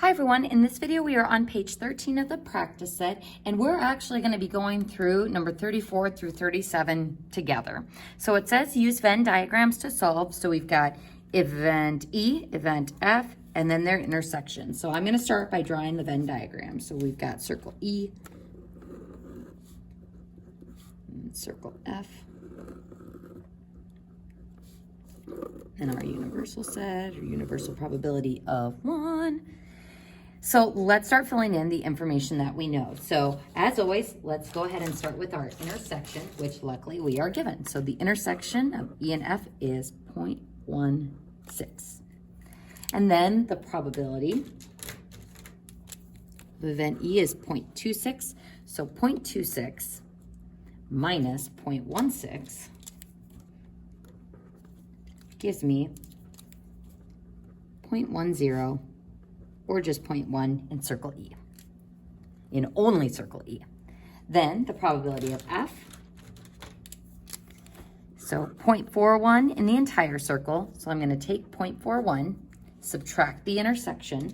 Hi everyone, in this video we are on page 13 of the practice set and we're actually going to be going through number 34 through 37 together. So it says use Venn diagrams to solve. So we've got event E, event F, and then their intersection. So I'm going to start by drawing the Venn diagram. So we've got circle E, and circle F, and our universal set or universal probability of 1. So let's start filling in the information that we know. So as always, let's go ahead and start with our intersection, which luckily we are given. So the intersection of E and F is 0.16. And then the probability of event E is 0.26. So 0.26 minus 0.16 gives me 0.10, or just 0.1 in circle E, in only circle E. Then the probability of F, so 0.41 in the entire circle. So I'm going to take 0.41, subtract the intersection,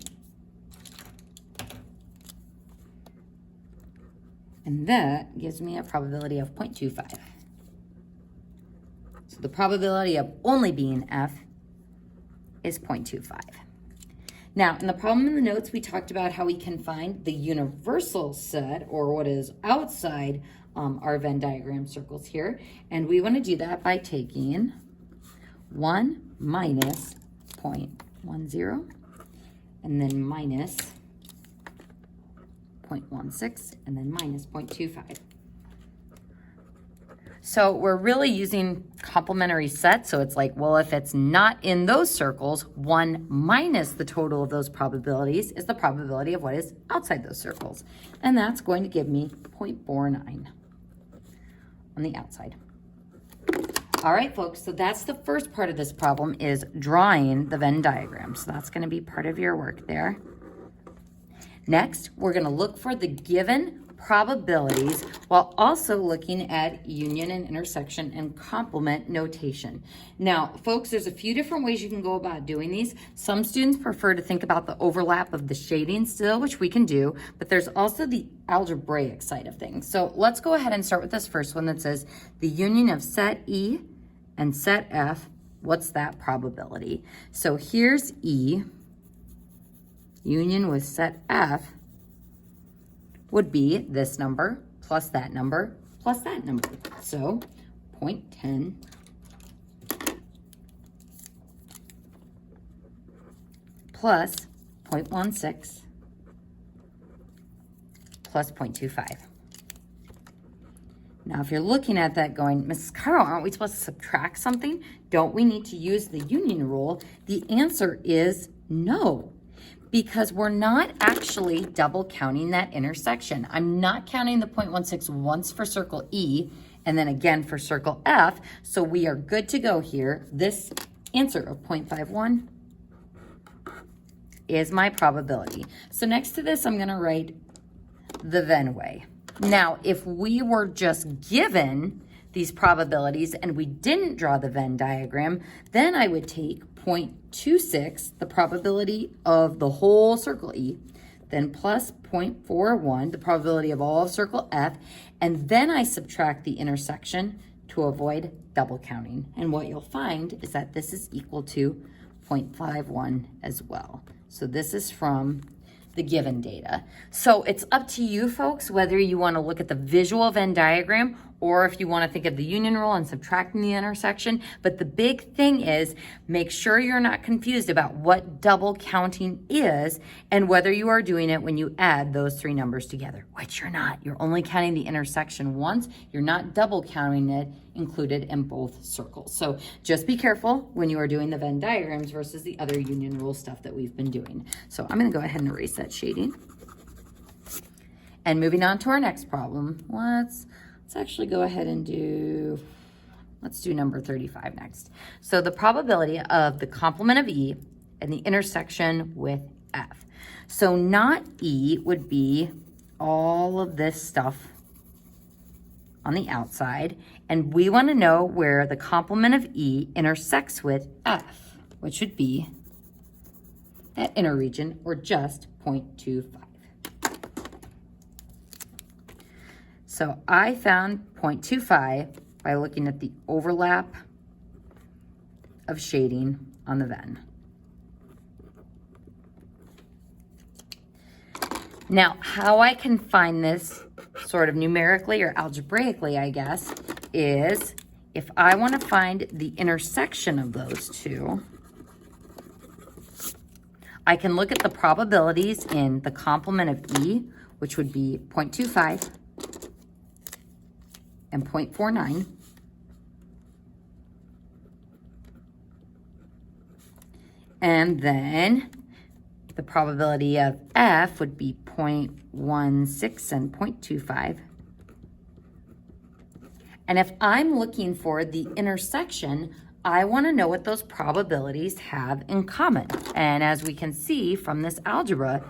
and that gives me a probability of 0.25. So the probability of only being F is 0.25. Now, in the problem in the notes, we talked about how we can find the universal set, or what is outside our Venn diagram circles here. And we want to do that by taking 1 minus 0.10, and then minus 0.16, and then minus 0.25. So we're really using complementary sets. So it's like, well, if it's not in those circles, 1 minus the total of those probabilities is the probability of what is outside those circles. And that's going to give me 0.49 on the outside. All right, folks, so that's the first part of this problem, is drawing the Venn diagram. So that's going to be part of your work there. Next, we're going to look for the given probabilities while also looking at union and intersection and complement notation. Now, folks, there's a few different ways you can go about doing these. Some students prefer to think about the overlap of the shading still, which we can do, but there's also the algebraic side of things. So let's go ahead and start with this first one that says the union of set E and set F. What's that probability? So here's E, union with set F would be this number plus that number plus that number. So 0.10 plus 0.16 plus 0.25. Now, if you're looking at that going, Mrs. Caro, aren't we supposed to subtract something? Don't we need to use the union rule? The answer is no, because we're not actually double counting that intersection. I'm not counting the 0.16 once for circle E and then again for circle F. So we are good to go here. This answer of 0.51 is my probability. So next to this, I'm going to write the Venn way. Now, if we were just given these probabilities and we didn't draw the Venn diagram, then I would take 0.26, the probability of the whole circle E, then plus 0.41, the probability of all of circle F, and then I subtract the intersection to avoid double counting. And what you'll find is that this is equal to 0.51 as well. So this is from the given data. So it's up to you folks whether you want to look at the visual Venn diagram or if you want to think of the union rule and subtracting the intersection. But the big thing is make sure you're not confused about what double counting is and whether you are doing it when you add those three numbers together, which you're not. You're only counting the intersection once. You're not double counting it included in both circles. So just be careful when you are doing the Venn diagrams versus the other union rule stuff that we've been doing. So I'm going to go ahead and erase that shading. And moving on to our next problem, let's actually go ahead and let's do number 35 next. So the probability of the complement of E and the intersection with F. So not E would be all of this stuff on the outside, and we want to know where the complement of E intersects with F, which would be that inner region, or just 0.25. So I found 0.25 by looking at the overlap of shading on the Venn. Now, how I can find this sort of numerically or algebraically, I guess, is if I want to find the intersection of those two, I can look at the probabilities in the complement of E, which would be 0.25 and 0.49. And then the probability of F would be 0.16 and 0.25. And if I'm looking for the intersection, I want to know what those probabilities have in common. And as we can see from this algebra,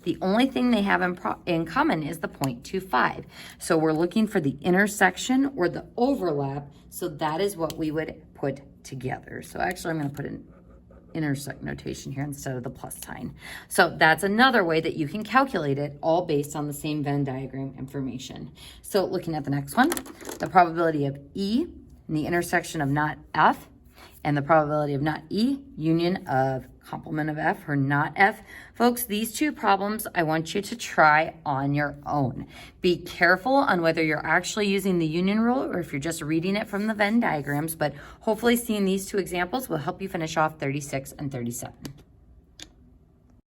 the only thing they have in common is the 0.25. So we're looking for the intersection or the overlap. So that is what we would put together. So actually, I'm going to put an intersect notation here instead of the plus sign. So that's another way that you can calculate it, all based on the same Venn diagram information. So looking at the next one, the probability of E and the intersection of not F, and the probability of not E, union of complement of F or not F. Folks, these two problems I want you to try on your own. Be careful on whether you're actually using the union rule or if you're just reading it from the Venn diagrams, but hopefully seeing these two examples will help you finish off 36 and 37.